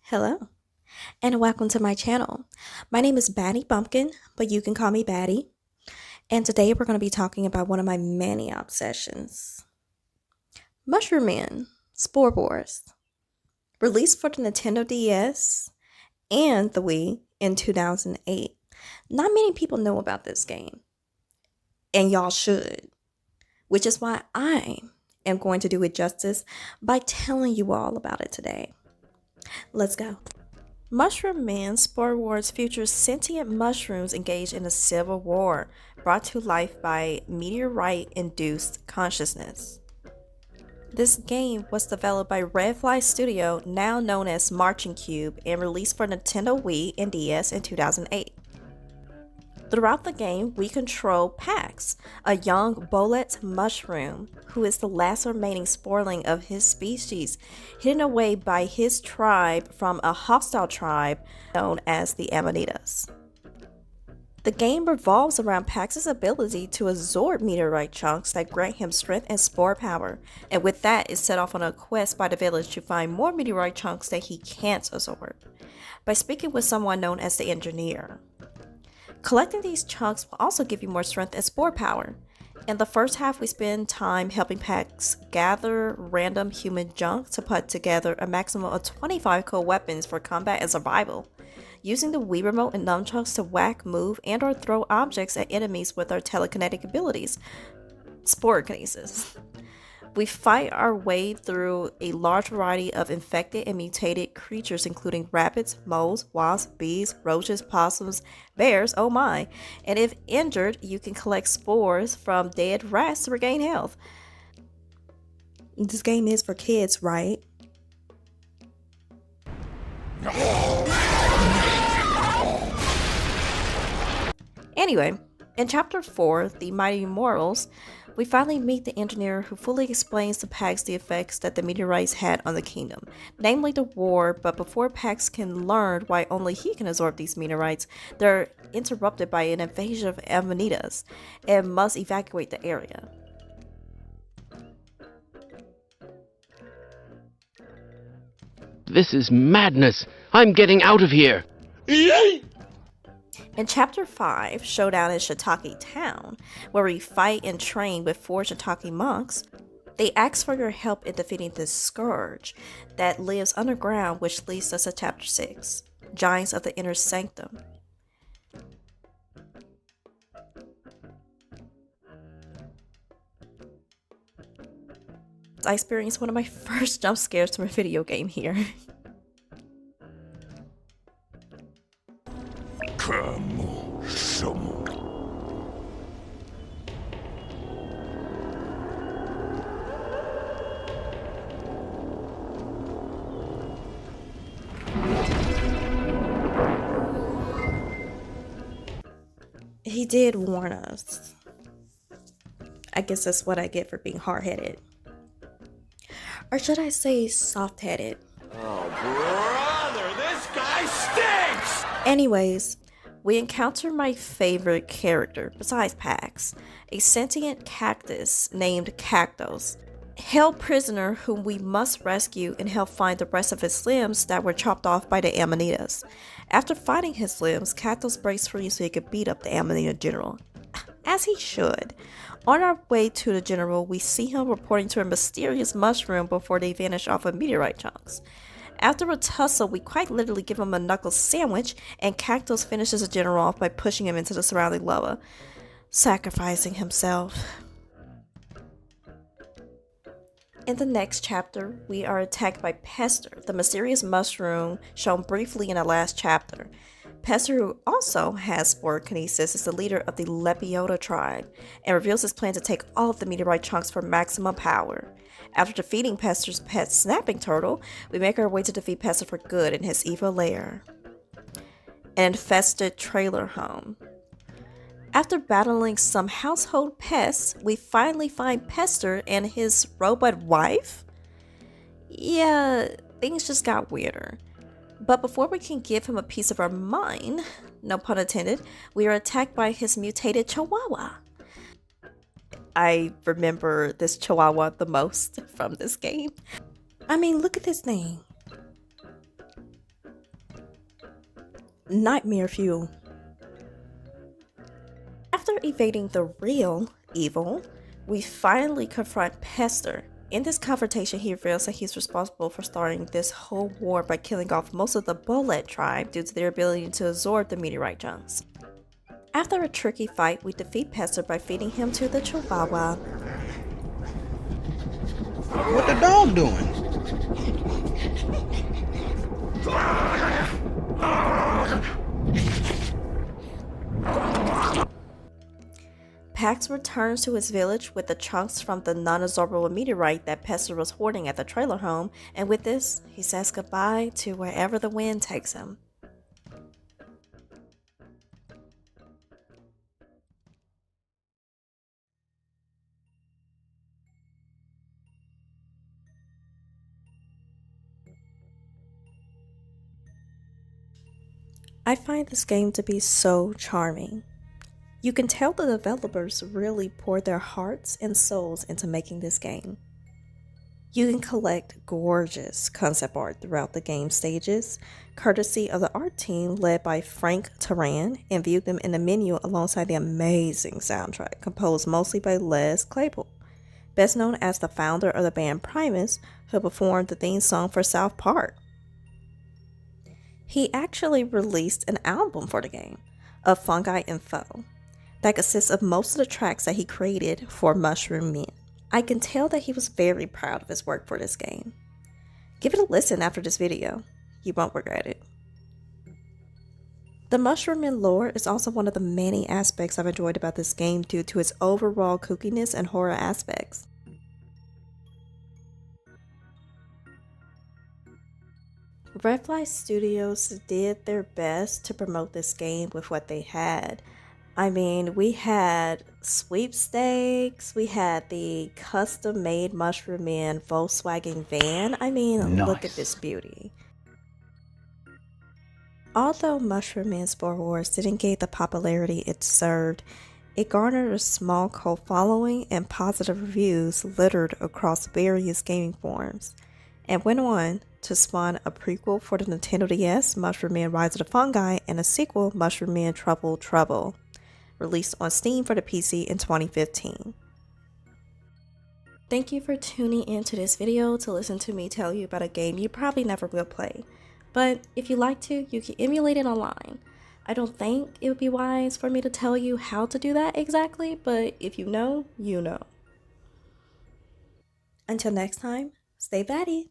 Hello, and welcome to my channel. My name is Batty Bumpkin, but you can call me Batty. And today we're going to be talking about one of my many obsessions. Mushroom Man, Spore Wars. Released for the Nintendo DS and the Wii in 2008. Not many people know about this game, and y'all should. Which is why I am going to do it justice by telling you all about it today. Let's go. Mushroom Man Spore Wars features sentient mushrooms engaged in a civil war, brought to life by meteorite-induced consciousness. This game was developed by Redfly Studio, now known as Marching Cube, and released for Nintendo Wii and DS in 2008. Throughout the game, we control Pax, a young bolete mushroom who is the last remaining sporling of his species, hidden away by his tribe from a hostile tribe known as the Amanitas. The game revolves around Pax's ability to absorb meteorite chunks that grant him strength and spore power, and with that is set off on a quest by the village to find more meteorite chunks that he can't absorb, by speaking with someone known as the Engineer. Collecting these chunks will also give you more strength and spore power. In the first half, we spend time helping Pax gather random human junk to put together a maximum of 25 cool weapons for combat and survival, using the Wii Remote and nunchucks to whack, move, and or throw objects at enemies with our telekinetic abilities, spore kinesis. We fight our way through a large variety of infected and mutated creatures, including rabbits, moles, wasps, bees, roaches, possums, bears, oh my. And if injured, you can collect spores from dead rats to regain health. This game is for kids, right? Anyway, in Chapter 4, The Mighty Mortals, we finally meet the engineer who fully explains to Pax the effects that the meteorites had on the kingdom, namely the war, but before Pax can learn why only he can absorb these meteorites, they're interrupted by an invasion of Amanitas and must evacuate the area. This is madness! I'm getting out of here! In Chapter 5, Showdown in Shiitake Town, where we fight and train with 4 Shiitake monks, they ask for your help in defeating this scourge that lives underground, which leads us to Chapter 6, Giants of the Inner Sanctum. I experienced one of my first jump scares from a video game here. He did warn us. I guess that's what I get for being hard-headed. Or should I say soft-headed? Oh, brother, this guy stinks! Anyways, we encounter my favorite character, besides Pax, a sentient cactus named Cactos, held prisoner whom we must rescue and help find the rest of his limbs that were chopped off by the Amanitas. After finding his limbs, Cactos breaks free so he could beat up the Amanita general. As he should. On our way to the general, we see him reporting to a mysterious mushroom before they vanish off of meteorite chunks. After a tussle, we quite literally give him a knuckle sandwich, and Cactos finishes the general off by pushing him into the surrounding lava, sacrificing himself. In the next chapter, we are attacked by Pester, the mysterious mushroom shown briefly in the last chapter. Pester, who also has spore kinesis, is the leader of the Lepiota tribe and reveals his plan to take all of the meteorite chunks for maximum power. After defeating Pester's pet snapping turtle, we make our way to defeat Pester for good in his evil lair. An infested trailer home. After battling some household pests, we finally find Pester and his robot wife? Yeah, things just got weirder. But before we can give him a piece of our mind, no pun intended, we are attacked by his mutated chihuahua. I remember this chihuahua the most from this game. I mean, look at this thing. nightmare fuel. After evading the real evil, we finally confront Pester. In this confrontation, he reveals that he's responsible for starting this whole war by killing off most of the Bullet tribe due to their ability to absorb the meteorite chunks. After a tricky fight, we defeat Pester by feeding him to the Chihuahua. What the dog doing? Pax returns to his village with the chunks from the non-absorbable meteorite that Pester was hoarding at the trailer home, and with this, he says goodbye to wherever the wind takes him. I find this game to be so charming. You can tell the developers really poured their hearts and souls into making this game. You can collect gorgeous concept art throughout the game stages, courtesy of the art team led by Frank Turan, and view them in the menu alongside the amazing soundtrack composed mostly by Les Claypool, best known as the founder of the band Primus, who performed the theme song for South Park. He actually released an album for the game, of Fungi Info, that consists of most of the tracks that he created for Mushroom Men. I can tell that he was very proud of his work for this game. Give it a listen after this video. You won't regret it. The Mushroom Men lore is also one of the many aspects I've enjoyed about this game due to its overall kookiness and horror aspects. Redfly Studios did their best to promote this game with what they had. I mean, we had sweepstakes, we had the custom-made Mushroom Man Volkswagen van. I mean, look at this beauty. Although Mushroom Man Spore Wars didn't get the popularity it deserved, it garnered a small cult following and positive reviews littered across various gaming forums, and went on to spawn a prequel for the Nintendo DS, Mushroom Man Rise of the Fungi, and a sequel, Mushroom Man Trouble Trouble, released on Steam for the PC in 2015. Thank you for tuning into this video to listen to me tell you about a game you probably never will play, but if you like to, you can emulate it online. I don't think it would be wise for me to tell you how to do that exactly, but if you know, you know. Until next time, stay batty!